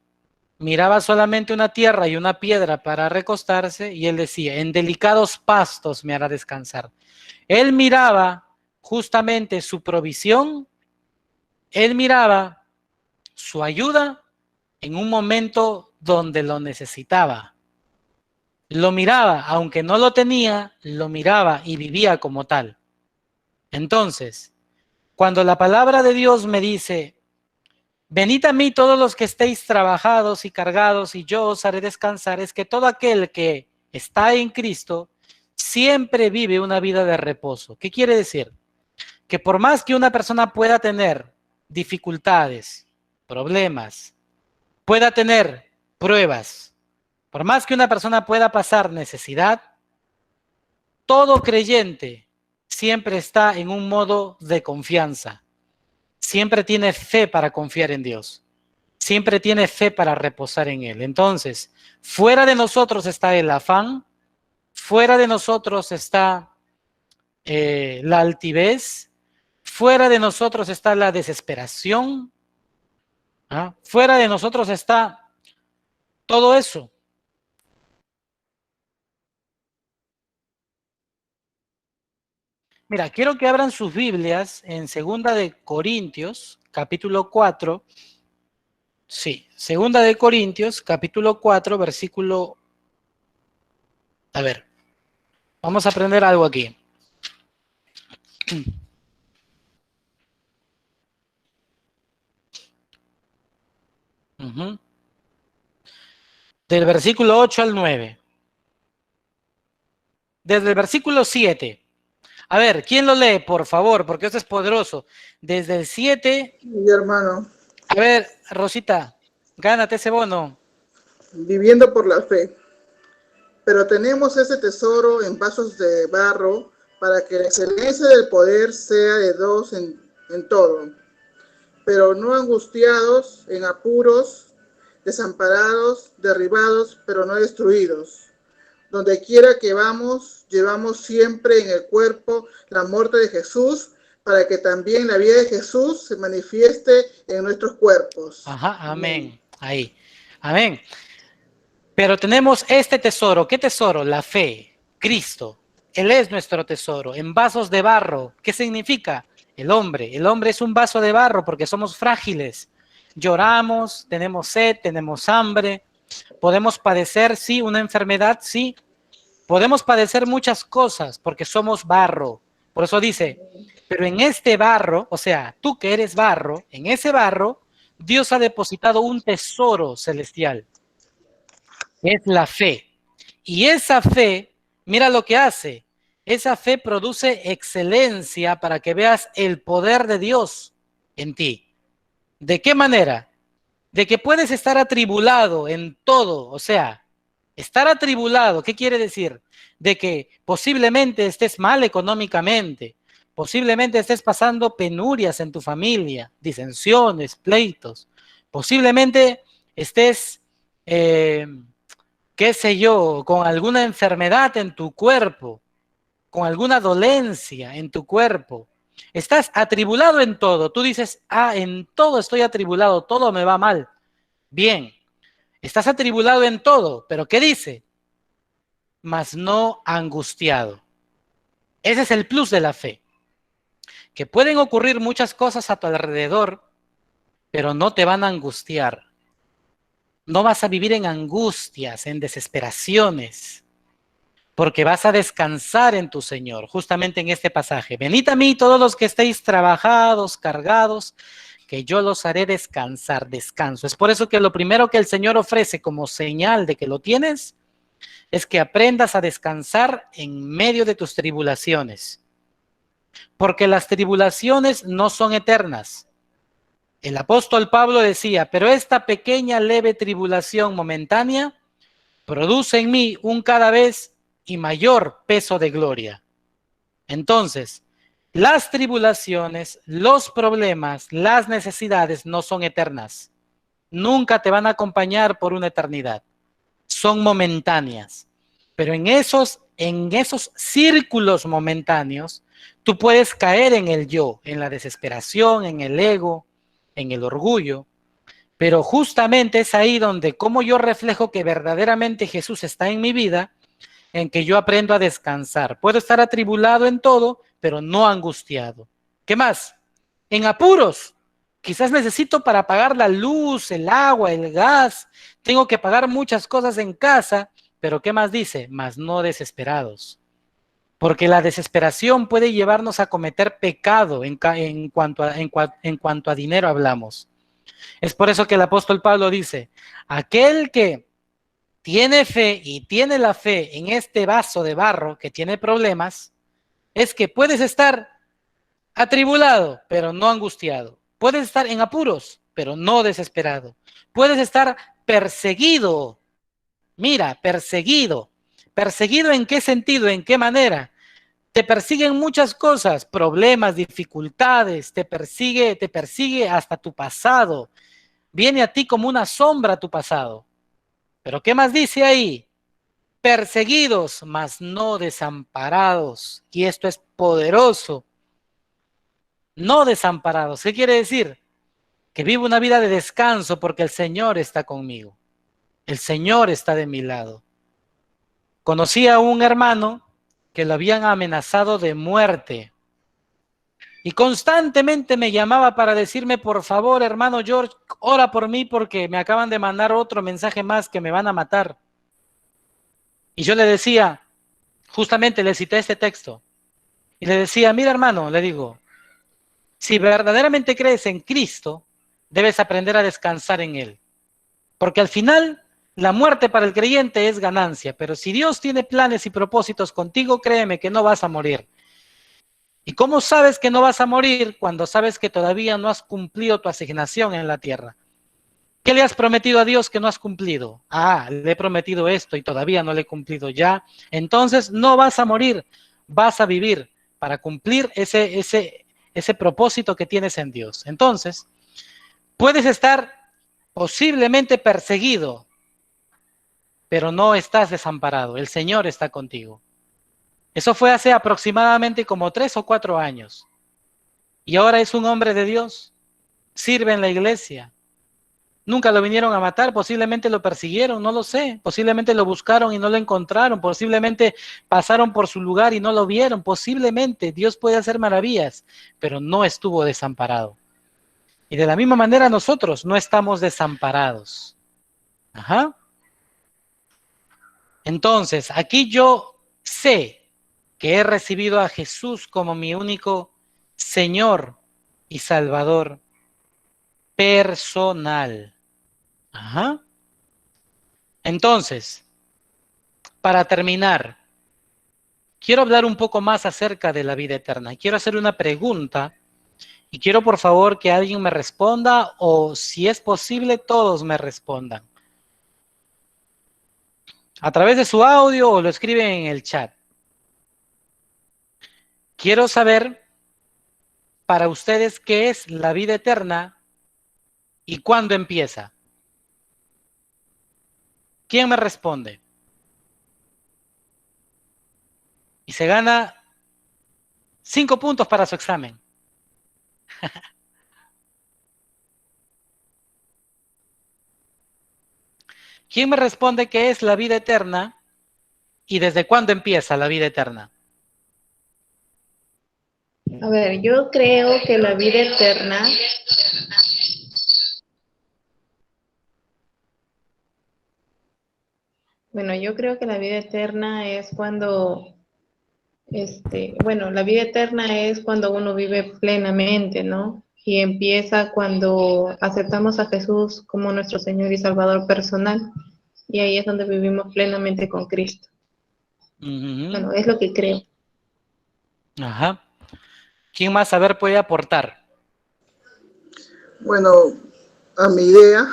miraba solamente una tierra y una piedra para recostarse y él decía, en delicados pastos me hará descansar. Él miraba justamente su provisión, él miraba su ayuda en un momento donde lo necesitaba. Lo miraba, aunque no lo tenía, lo miraba y vivía como tal. Entonces, cuando la palabra de Dios me dice, venid a mí todos los que estéis trabajados y cargados y yo os haré descansar, es que todo aquel que está en Cristo siempre vive una vida de reposo. ¿Qué quiere decir? Que por más que una persona pueda tener dificultades, problemas, pueda tener pruebas, por más que una persona pueda pasar necesidad, todo creyente siempre está en un modo de confianza. Siempre tiene fe para confiar en Dios. Siempre tiene fe para reposar en Él. Entonces, fuera de nosotros está el afán, fuera de nosotros está la altivez, fuera de nosotros está la desesperación, ¿ah? Fuera de nosotros está todo eso. Mira, quiero que abran sus Biblias en 2 de Corintios, capítulo 4. Sí, 2 de Corintios, capítulo 4, versículo... A ver, vamos a aprender algo aquí. Del versículo 8 al 9. Desde el versículo 7. A ver, ¿quién lo lee, por favor? Porque esto es poderoso. Desde el 7. Mi hermano. A ver, Rosita, gánate ese bono. Viviendo por la fe. Pero tenemos ese tesoro en vasos de barro para que la excelencia del poder sea de Dios en todo. Pero no angustiados, en apuros, desamparados, derribados, pero no destruidos. Donde quiera que vamos, llevamos siempre en el cuerpo la muerte de Jesús, para que también la vida de Jesús se manifieste en nuestros cuerpos. Ajá, amén. Ahí, amén. Pero tenemos este tesoro. ¿Qué tesoro? La fe, Cristo. Él es nuestro tesoro, en vasos de barro. ¿Qué significa? El hombre es un vaso de barro porque somos frágiles. Lloramos, tenemos sed, tenemos hambre, podemos padecer, sí, una enfermedad, sí. Podemos padecer muchas cosas porque somos barro. Por eso dice, pero en este barro, o sea, tú que eres barro, en ese barro, Dios ha depositado un tesoro celestial. Es la fe. Y esa fe, mira lo que hace. Esa fe produce excelencia para que veas el poder de Dios en ti. ¿De qué manera? De que puedes estar atribulado en todo. O sea, estar atribulado, ¿qué quiere decir? De que posiblemente estés mal económicamente, posiblemente estés pasando penurias en tu familia, disensiones, pleitos, posiblemente estés, qué sé yo, con alguna enfermedad en tu cuerpo, con alguna dolencia en tu cuerpo. Estás atribulado en todo. Tú dices, en todo estoy atribulado, todo me va mal. Bien, estás atribulado en todo, pero ¿qué dice? Mas no angustiado. Ese es el plus de la fe. Que pueden ocurrir muchas cosas a tu alrededor, pero no te van a angustiar. No vas a vivir en angustias, en desesperaciones, porque vas a descansar en tu Señor, justamente en este pasaje. Venid a mí todos los que estéis trabajados, cargados, que yo los haré descansar, descanso. Es por eso que lo primero que el Señor ofrece como señal de que lo tienes, es que aprendas a descansar en medio de tus tribulaciones. Porque las tribulaciones no son eternas. El apóstol Pablo decía, pero esta pequeña leve tribulación momentánea produce en mí un cada vez y mayor peso de gloria. Entonces, las tribulaciones, los problemas, las necesidades no son eternas. Nunca te van a acompañar por una eternidad. Son momentáneas. Pero en esos círculos momentáneos, tú puedes caer en el yo, en la desesperación, en el ego, en el orgullo. Pero justamente es ahí donde, como yo reflejo que verdaderamente Jesús está en mi vida, en que yo aprendo a descansar. Puedo estar atribulado en todo, pero no angustiado. ¿Qué más? En apuros. Quizás necesito para pagar la luz, el agua, el gas. Tengo que pagar muchas cosas en casa, pero ¿qué más dice? Mas no desesperados. Porque la desesperación puede llevarnos a cometer pecado en cuanto a dinero hablamos. Es por eso que el apóstol Pablo dice, aquel que tiene fe y tiene la fe en este vaso de barro que tiene problemas, es que puedes estar atribulado, pero no angustiado. Puedes estar en apuros, pero no desesperado. Puedes estar perseguido. Mira, perseguido. ¿Perseguido en qué sentido? ¿En qué manera? Te persiguen muchas cosas, problemas, dificultades, te persigue hasta tu pasado. Viene a ti como una sombra tu pasado. Pero ¿qué más dice ahí? Perseguidos, mas no desamparados. Y esto es poderoso. No desamparados. ¿Qué quiere decir? Que vivo una vida de descanso porque el Señor está conmigo. El Señor está de mi lado. Conocí a un hermano que lo habían amenazado de muerte. Y constantemente me llamaba para decirme, por favor, hermano George, ora por mí porque me acaban de mandar otro mensaje más que me van a matar. Y yo le decía, justamente le cité este texto, y le decía, mira hermano, le digo, si verdaderamente crees en Cristo, debes aprender a descansar en Él. Porque al final, la muerte para el creyente es ganancia, pero si Dios tiene planes y propósitos contigo, créeme que no vas a morir. ¿Y cómo sabes que no vas a morir cuando sabes que todavía no has cumplido tu asignación en la tierra? ¿Qué le has prometido a Dios que no has cumplido? Le he prometido esto y todavía no le he cumplido ya. Entonces no vas a morir, vas a vivir para cumplir ese propósito que tienes en Dios. Entonces, puedes estar posiblemente perseguido, pero no estás desamparado. El Señor está contigo. Eso fue hace aproximadamente como 3 o 4 años. Y ahora es un hombre de Dios. Sirve en la iglesia. Nunca lo vinieron a matar, posiblemente lo persiguieron, no lo sé. Posiblemente lo buscaron y no lo encontraron. Posiblemente pasaron por su lugar y no lo vieron. Posiblemente Dios puede hacer maravillas, pero no estuvo desamparado. Y de la misma manera nosotros no estamos desamparados. Entonces, aquí yo sé que he recibido a Jesús como mi único Señor y Salvador personal. Entonces, para terminar, quiero hablar un poco más acerca de la vida eterna. Quiero hacer una pregunta y quiero por favor que alguien me responda o si es posible todos me respondan. A través de su audio o lo escriben en el chat. Quiero saber para ustedes qué es la vida eterna y cuándo empieza. ¿Quién me responde? Y se gana 5 puntos para su examen. ¿Quién me responde qué es la vida eterna y desde cuándo empieza la vida eterna? A ver, yo creo que la vida eterna, bueno, yo creo que la vida eterna es cuando, bueno, la vida eterna es cuando uno vive plenamente, ¿no? Y empieza cuando aceptamos a Jesús como nuestro Señor y Salvador personal. Y ahí es donde vivimos plenamente con Cristo. Bueno, es lo que creo. Ajá. ¿Quién más, a ver, puede aportar? Bueno, a mi idea,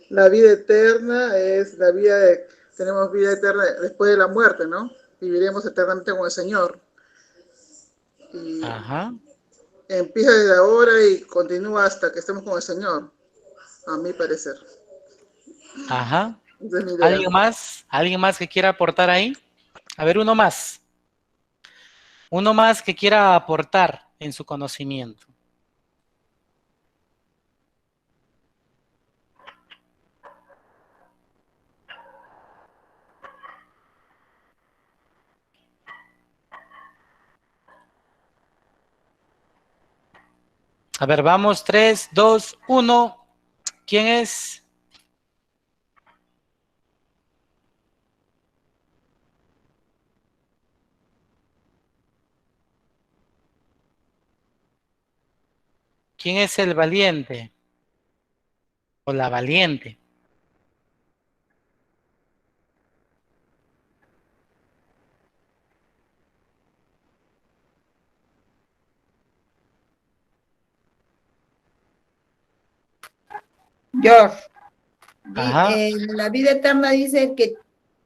la vida eterna es la vida de, tenemos vida eterna después de la muerte, ¿no? Viviremos eternamente con el Señor. Y Ajá. empieza desde ahora y continúa hasta que estemos con el Señor, a mi parecer. Ajá. Esa es mi idea. ¿Alguien más? ¿Alguien más que quiera aportar ahí? A ver, uno más. Uno más que quiera aportar en su conocimiento. A ver, vamos, 3, 2, 1. ¿Quién es? ¿Quién es el valiente? O la valiente. George, Ajá. la vida eterna dice que,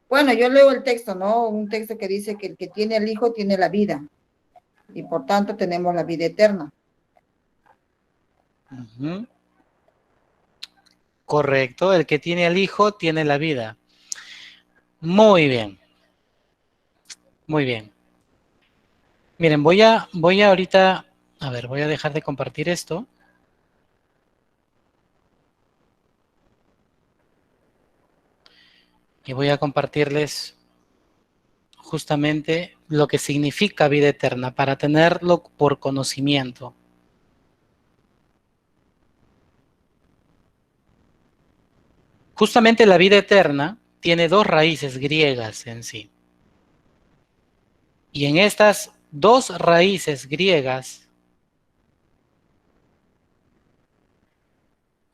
bueno, yo leo el texto, ¿no? Un texto que dice que el que tiene el Hijo tiene la vida, y por tanto tenemos la vida eterna. Ujú. Correcto, el que tiene al Hijo tiene la vida. Muy bien. Muy bien. Miren, voy a ahorita, a ver, voy a dejar de compartir esto. Y voy a compartirles justamente lo que significa vida eterna, para tenerlo por conocimiento. Justamente la vida eterna tiene dos raíces griegas en sí. Y en estas dos raíces griegas,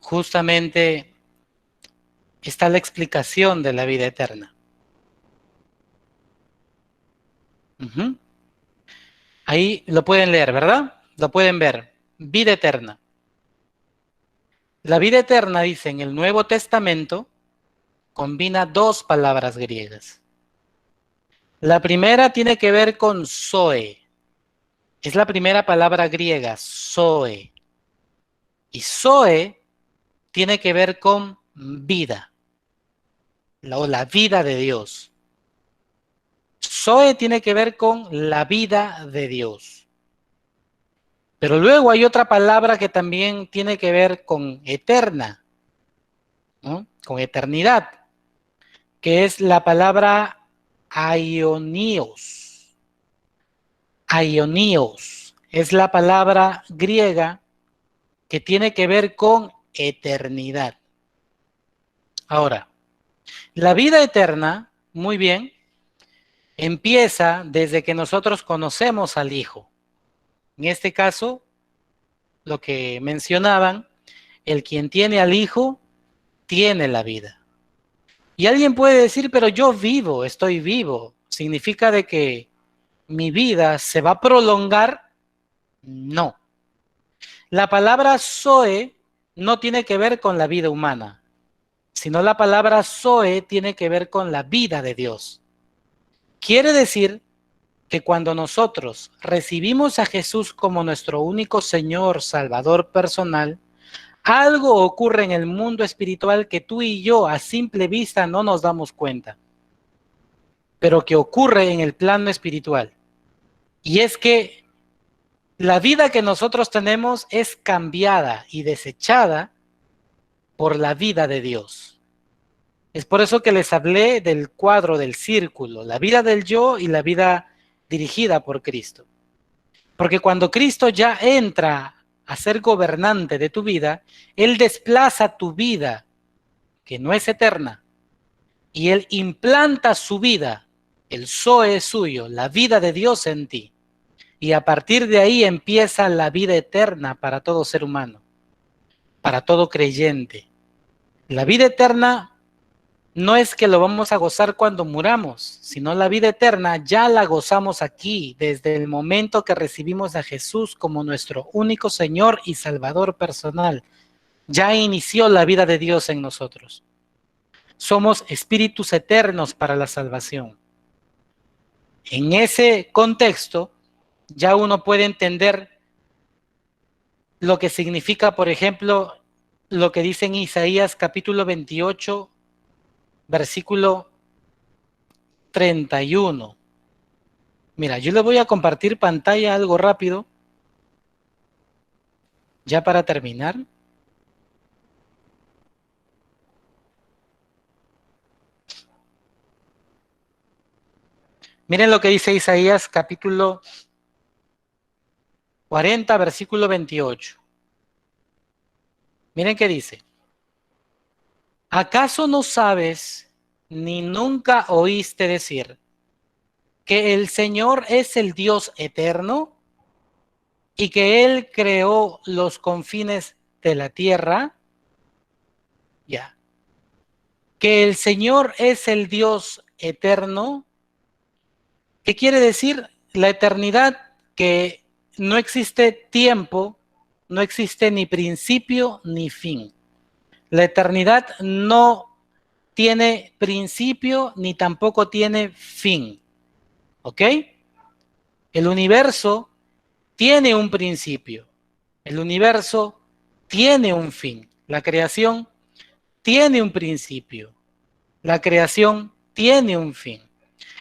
justamente está la explicación de la vida eterna. Ahí lo pueden leer, ¿verdad? Lo pueden ver. Vida eterna. La vida eterna, dice en el Nuevo Testamento, combina dos palabras griegas. La primera tiene que ver con zoe. Es la primera palabra griega, zoe. Y zoe tiene que ver con vida, o la vida de Dios. Zoe tiene que ver con la vida de Dios. Pero luego hay otra palabra que también tiene que ver con eterna, ¿no? Con eternidad, que es la palabra aionios. Aionios es la palabra griega que tiene que ver con eternidad. Ahora, la vida eterna, muy bien, empieza desde que nosotros conocemos al Hijo. En este caso, lo que mencionaban, el quien tiene al Hijo, tiene la vida. Y alguien puede decir, pero yo vivo, estoy vivo. ¿Significa de que mi vida se va a prolongar? No. La palabra zoe no tiene que ver con la vida humana, sino la palabra zoe tiene que ver con la vida de Dios. Quiere decir que cuando nosotros recibimos a Jesús como nuestro único Señor, Salvador personal, algo ocurre en el mundo espiritual que tú y yo a simple vista no nos damos cuenta, pero que ocurre en el plano espiritual. Y es que la vida que nosotros tenemos es cambiada y desechada por la vida de Dios. Es por eso que les hablé del cuadro del círculo, la vida del yo y la vida dirigida por Cristo. Porque cuando Cristo ya entra a ser gobernante de tu vida, Él desplaza tu vida, que no es eterna, y Él implanta su vida, el Zoe suyo, la vida de Dios en ti. Y a partir de ahí empieza la vida eterna para todo ser humano, para todo creyente. La vida eterna no es que lo vamos a gozar cuando muramos, sino la vida eterna ya la gozamos aquí, desde el momento que recibimos a Jesús como nuestro único Señor y Salvador personal. Ya inició la vida de Dios en nosotros. Somos espíritus eternos para la salvación. En ese contexto, ya uno puede entender lo que significa, por ejemplo, lo que dice en Isaías capítulo 28, versículo 31. Mira, yo le voy a compartir pantalla algo rápido, ya para terminar. Miren lo que dice Isaías capítulo 40, versículo 28. Miren qué dice. ¿Acaso no sabes ni nunca oíste decir que el Señor es el Dios eterno y que Él creó los confines de la tierra? Ya. Que el Señor es el Dios eterno. ¿Qué quiere decir? La eternidad, que no existe tiempo, no existe ni principio ni fin. La eternidad no tiene principio ni tampoco tiene fin. ¿Ok? El universo tiene un principio. El universo tiene un fin. La creación tiene un principio. La creación tiene un fin.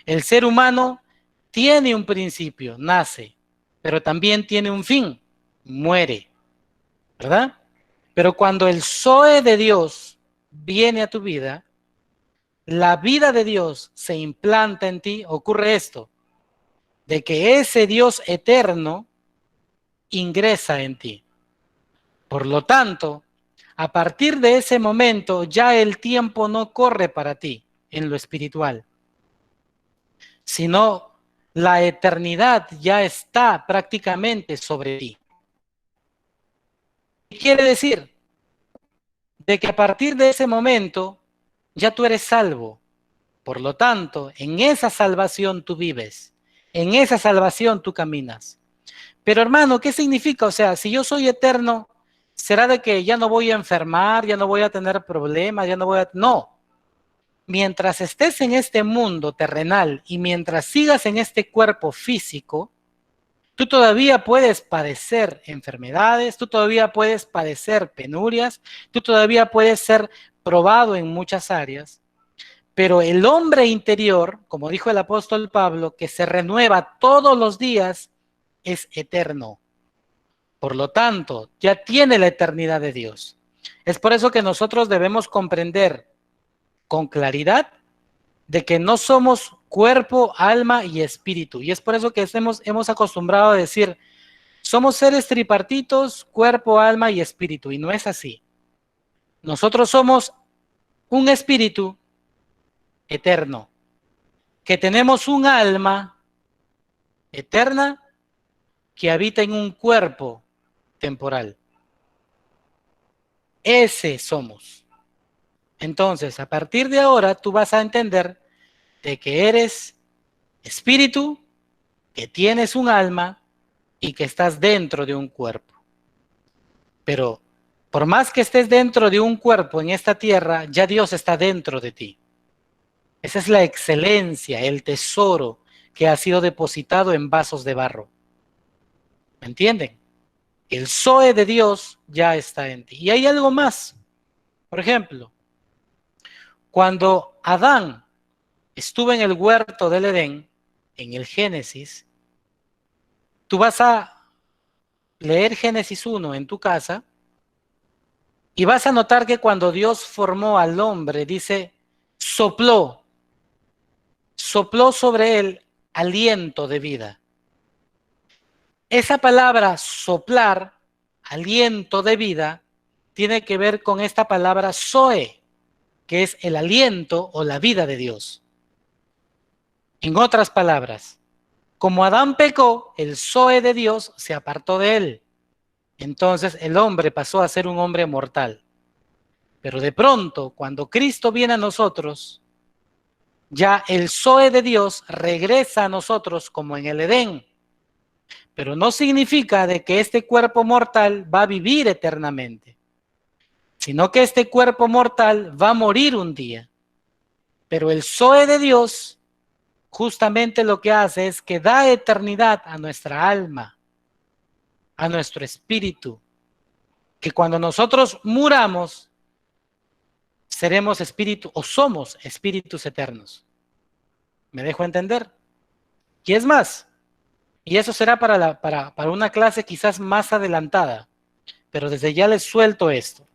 El ser humano tiene un principio, nace, pero también tiene un fin, muere, ¿verdad? Pero cuando el Zoe de Dios viene a tu vida, la vida de Dios se implanta en ti, ocurre esto, de que ese Dios eterno ingresa en ti. Por lo tanto, a partir de ese momento ya el tiempo no corre para ti en lo espiritual, sino la eternidad ya está prácticamente sobre ti. ¿Qué quiere decir? De que a partir de ese momento ya tú eres salvo. Por lo tanto, en esa salvación tú vives, en esa salvación tú caminas. Pero hermano, ¿qué significa? O sea, si yo soy eterno, ¿será de que ya no voy a enfermar, ya no voy a tener problemas, ya no voy a... No. Mientras estés en este mundo terrenal y mientras sigas en este cuerpo físico, tú todavía puedes padecer enfermedades, tú todavía puedes padecer penurias, tú todavía puedes ser probado en muchas áreas, pero el hombre interior, como dijo el apóstol Pablo, que se renueva todos los días, es eterno. Por lo tanto, ya tiene la eternidad de Dios. Es por eso que nosotros debemos comprender con claridad de que no somos cuerpo, alma y espíritu. Y es por eso que hemos acostumbrado a decir, somos seres tripartitos, cuerpo, alma y espíritu. Y no es así. Nosotros somos un espíritu eterno, que tenemos un alma eterna que habita en un cuerpo temporal. Ese somos. Entonces, a partir de ahora, tú vas a entender de que eres espíritu, que tienes un alma y que estás dentro de un cuerpo. Pero por más que estés dentro de un cuerpo en esta tierra, ya Dios está dentro de ti. Esa es la excelencia, el tesoro que ha sido depositado en vasos de barro. ¿Me entienden? El Zoe de Dios ya está en ti. Y hay algo más. Por ejemplo, cuando Adán estuvo en el huerto del Edén, en el Génesis, tú vas a leer Génesis 1 en tu casa y vas a notar que cuando Dios formó al hombre, dice, sopló sobre él aliento de vida. Esa palabra soplar, aliento de vida, tiene que ver con esta palabra zoe, que es el aliento o la vida de Dios. En otras palabras, como Adán pecó, el zoe de Dios se apartó de él. Entonces el hombre pasó a ser un hombre mortal. Pero de pronto, cuando Cristo viene a nosotros, ya el zoe de Dios regresa a nosotros como en el Edén. Pero no significa de que este cuerpo mortal va a vivir eternamente, sino que este cuerpo mortal va a morir un día. Pero el zoe de Dios justamente lo que hace es que da eternidad a nuestra alma, a nuestro espíritu, que cuando nosotros muramos, seremos espíritu o somos espíritus eternos. ¿Me dejo entender? Y es más, y eso será para una clase quizás más adelantada, pero desde ya les suelto esto,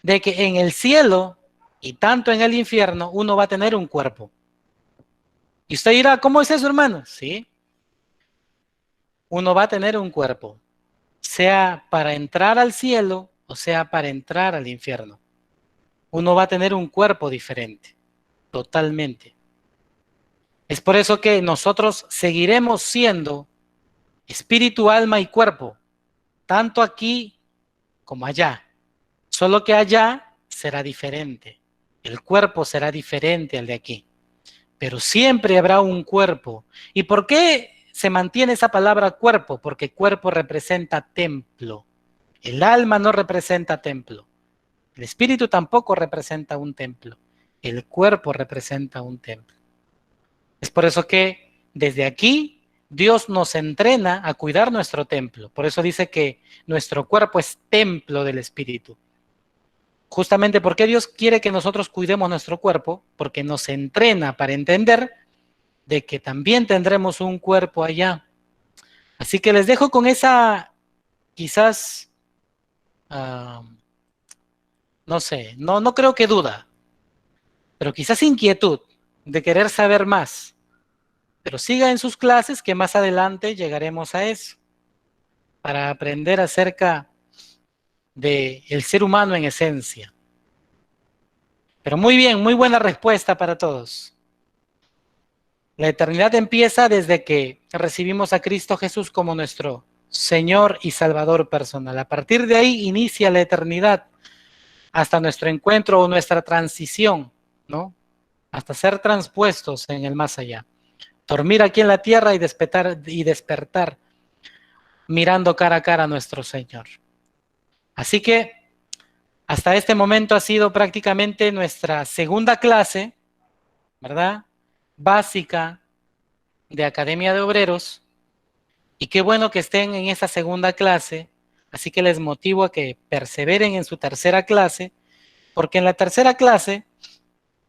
de que en el cielo y tanto en el infierno uno va a tener un cuerpo. Y usted dirá, ¿cómo es eso, hermano? Sí. Uno va a tener un cuerpo, sea para entrar al cielo o sea para entrar al infierno. Uno va a tener un cuerpo diferente, totalmente. Es por eso que nosotros seguiremos siendo espíritu, alma y cuerpo, tanto aquí como allá. Solo que allá será diferente. El cuerpo será diferente al de aquí. Pero siempre habrá un cuerpo. ¿Y por qué se mantiene esa palabra cuerpo? Porque cuerpo representa templo. El alma no representa templo. El espíritu tampoco representa un templo. El cuerpo representa un templo. Es por eso que desde aquí Dios nos entrena a cuidar nuestro templo. Por eso dice que nuestro cuerpo es templo del espíritu. Justamente porque Dios quiere que nosotros cuidemos nuestro cuerpo, porque nos entrena para entender de que también tendremos un cuerpo allá. Así que les dejo con esa, quizás, no sé, no creo que duda, pero quizás inquietud de querer saber más. Pero siga en sus clases que más adelante llegaremos a eso, para aprender acerca del ser humano en esencia. Pero muy bien, muy buena respuesta para todos. La eternidad empieza desde que recibimos a Cristo Jesús como nuestro Señor y Salvador personal. A partir de ahí inicia la eternidad hasta nuestro encuentro o nuestra transición, ¿no? Hasta ser transpuestos en el más allá. Dormir aquí en la tierra y despertar mirando cara a cara a nuestro Señor. Así que hasta este momento ha sido prácticamente nuestra segunda clase, ¿verdad? Básica de Academia de Obreros. Y qué bueno que estén en esa segunda clase. Así que les motivo a que perseveren en su tercera clase, porque en la tercera clase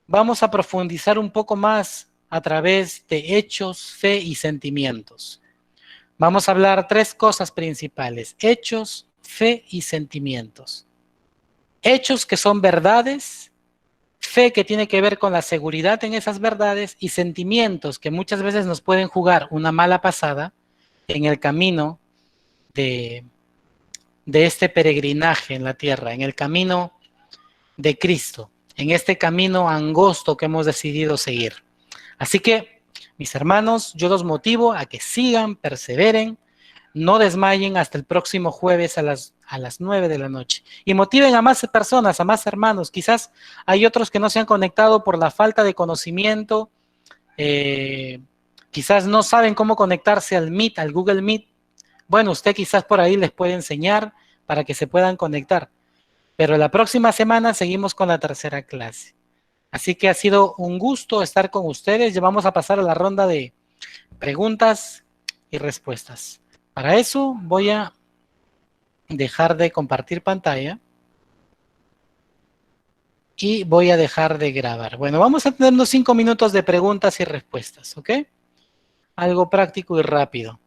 vamos a profundizar un poco más a través de hechos, fe y sentimientos. Vamos a hablar tres cosas principales: hechos, fe y sentimientos. Hechos que son verdades, fe que tiene que ver con la seguridad en esas verdades y sentimientos que muchas veces nos pueden jugar una mala pasada en el camino de este peregrinaje en la tierra, en el camino de Cristo, en este camino angosto que hemos decidido seguir. Así que, mis hermanos, yo los motivo a que sigan, perseveren, no desmayen hasta el próximo jueves a las 9 de la noche. Y motiven a más personas, a más hermanos. Quizás hay otros que no se han conectado por la falta de conocimiento. Quizás no saben cómo conectarse al Meet, al Google Meet. Bueno, usted quizás por ahí les puede enseñar para que se puedan conectar. Pero la próxima semana seguimos con la tercera clase. Así que ha sido un gusto estar con ustedes. Ya vamos a pasar a la ronda de preguntas y respuestas. Para eso voy a dejar de compartir pantalla y voy a dejar de grabar. Bueno, vamos a tener unos 5 minutos de preguntas y respuestas, ¿ok? Algo práctico y rápido.